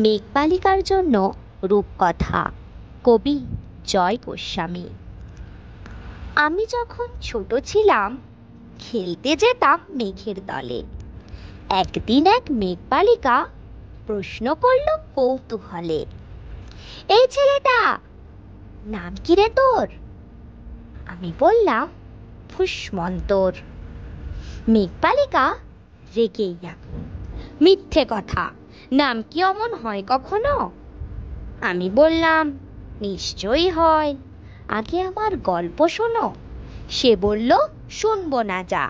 মেঘবালিকার জন্য রূপকথা, কবি জয় গোস্বামী। আমি যখন ছোট ছিলাম খেলতে যেতাম মেঘের দলে। একদিন এক মেঘবালিকা প্রশ্ন করল কৌতূহলে, এই ছেলেটা, নাম কি রে তোর? আমি বললাম ফুসমন্তর। মেঘবালিকা রেগেই গেল, মিথ্যে কথা, নাম কি অমন হয় কখনো? আমি বললাম নিশ্চয়ই হয়, আগে আমার গল্প শোনো। সে বলল শুনবো না, যা,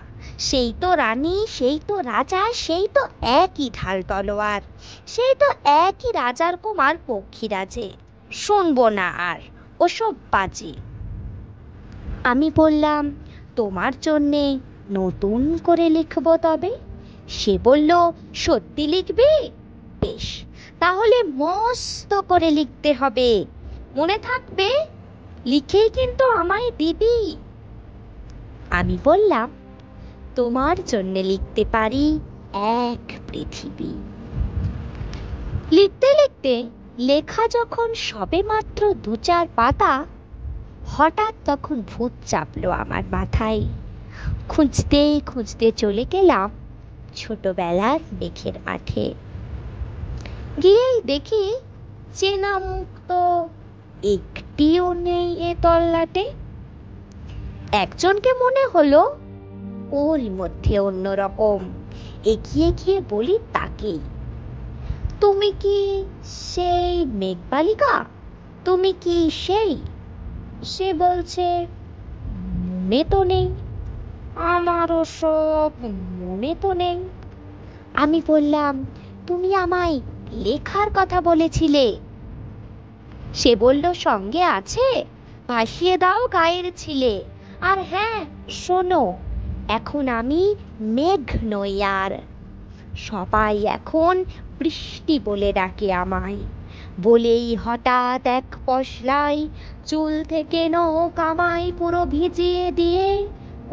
সেই তো রানী, সেই তো রাজা, সেই তো একই ঢাল তলোয়ার, সেই তো একই রাজার কুমার পক্ষীরাজে, শুনবো না আর ওসব বাজে। আমি বললাম তোমার জন্যে নতুন করে লিখবো তবে। সে বলল সত্যি লিখবি? বেশ, তাহলে মস্ত করে লিখতে হবে, মনে থাকবে, লিখেই কিন্তু আমায় দিবি। আমি বললাম তোমার জন্য লিখতে পারি এক পৃথিবী। লিখতে লিখতে লেখা যখন সবে মাত্র 2-4 পাতা, হঠাৎ তখন ভূত চাপলো আমার মাথায়। খুঁজতে খুঁজতে চলে গেলাম ছোটবেলার মেঘের মাঠে। গিয়েই দেখি চেনা মুখ তো একটিও নেই এ তল্লাটে। একজনকে মনে হলো ওরই মধ্যে অন্যরকম। এগিয়ে গিয়ে বলি তাকেই, তুমি কি সেই মেঘবালিকা? তুমি কি সেই? সে বলছে মনে তো নেই, আমারও সব মনে তো নেই। আমি বললাম তুমি আমায় লেখার কথা বলেছিলে। সে বলল সঙ্গে আছে, ভাসিয়ে দাও গায়ের ছিলে। আর হ্যাঁ শোনো, এখন আমি মেঘ নই আর, সবাই এখন বৃষ্টি বলে ডাকে আমায়। বলেই হঠাৎ এক পশলায় চুল থেকে নখ আমায় পুরো ভিজিয়ে দিয়ে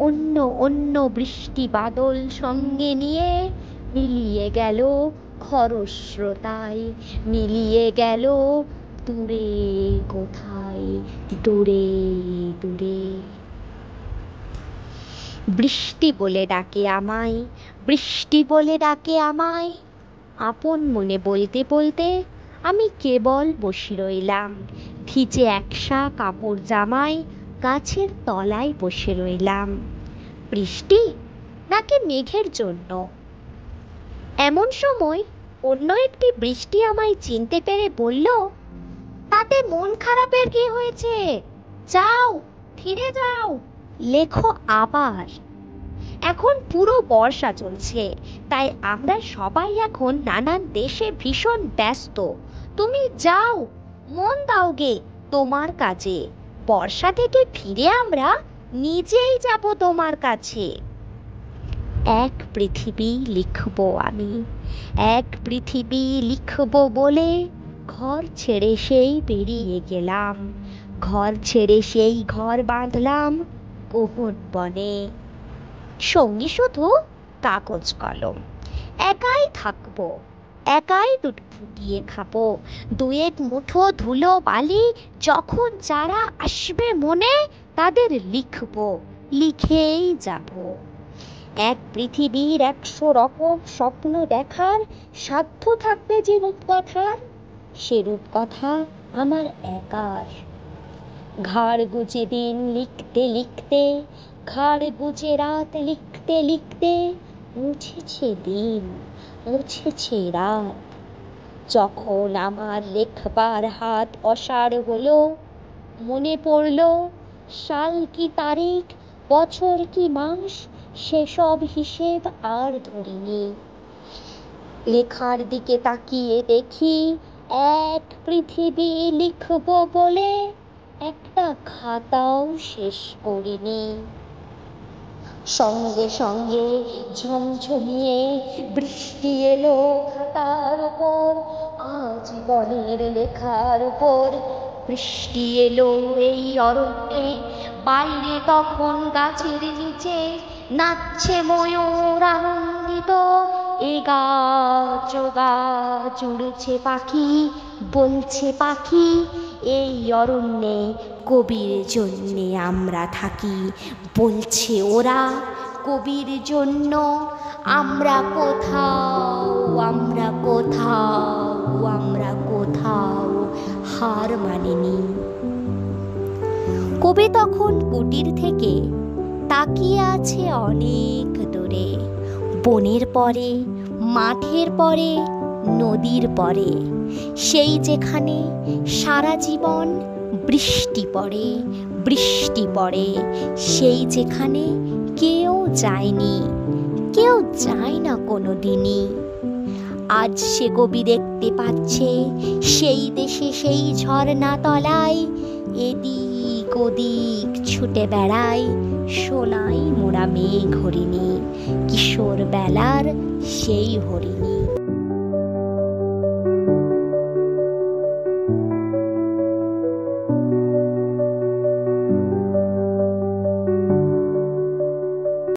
অন্য অন্য বৃষ্টি বাদল সঙ্গে নিয়ে মিলিয়ে গেল খরস্রোতায়, মিলিয়ে গেল দূরে কোথায়, দূরে দূরে। বৃষ্টি বলে ডাকে আমায়, বৃষ্টি বলে ডাকে আমায়। আপন মনে বলতে বলতে আমি কেবল বসে রইলাম, ভিজে একসা কাপড় জামায় গাছের তলায় বসে রইলাম। বৃষ্টি নাকি মেঘের জন্য? এমন সময় অন্য একটি বৃষ্টি আমায় চিনতে পেরে বলল, তাতে মন খারাপের কি হয়েছে, যাও ফিরে যাও, লেখো আবার। এখন পুরো বর্ষা চলছে, তাই আমরা সবাই এখন নানান দেশে ভীষণ ব্যস্ত। তুমি যাও, মন দাও গে তোমার কাজে, বর্ষা থেকে ফিরে আমরা নিজেই যাব তোমার কাছে। এক পৃথিবী লিখবো আমি, এক পৃথিবী লিখবো বলে ঘর ছেড়ে সেই বেরিয়ে গেলাম। ঘর ছেড়ে সেই ঘর বাঁধলাম গহন বনে। সঙ্গী শুধু কাগজ কলম, একাই থাকবো, একাই দুটো ফুটিয়ে খাবো, 2-1 মুঠো ধুলো বালি যখন যারা আসবে মনে তাদের লিখবো, লিখেই যাব। এক পৃথিবীর 100 রকম স্বপ্ন দেখার সাধ্য থাকবে যে রূপকথার, সে রূপকথা আমার একার। ঘাড় গুজে দিন লিখতে লিখতে, ঘাড় গুজে রাত লিখতে লিখতে, মুছেছে দিন, মুছেছে রাত। যখন আমার লেখবার হাত অসাড় হলো, মনে পড়লো সাল কি তারিখ, বছর কি মাস, সেসব হিসেব আর ধরিনি। লেখার দিকে তাকিয়ে দেখি এক পৃথিবী লিখবো বলে একটা খাতাও শেষ করিনি। সঙ্গে সঙ্গে ঝমঝমিয়ে বৃষ্টি এলো খাতার উপর, আজীবনের লেখার উপর। বৃষ্টি এলো এই অরণ্যে, বাইরে তখন গাছের নিচে নাচছে ময়ূর আনন্দিত, এ গাছ ও গাছ উড়ছে পাখি, বলছে পাখি এই অরণ্যে কবির জন্যে আমরা থাকি। বলছে ওরা কবির জন্য আমরা কোথাও, আমরা কোথাও, আমরা কোথাও হার মানিনি। কবি তখন কুটির থেকে তাকিয়ে আছে অনেক দূরে, বনের পরে, মাঠের পরে, নদীর পরে, সেই যেখানে সারা জীবন বৃষ্টি পড়ে, বৃষ্টি পড়ে, সেই যেখানে কেউ যায়নি, কেউ যায় না কোনো দিনই। আজ সে কবি দেখতে পাচ্ছে সেই দেশে, সেই ঝর্ণা তলায় এদিক ওদিক ছুটে বেড়ায় সোনাই মোড়া মেঘ হরিণী, কিশোর বেলার সেই হরিণী।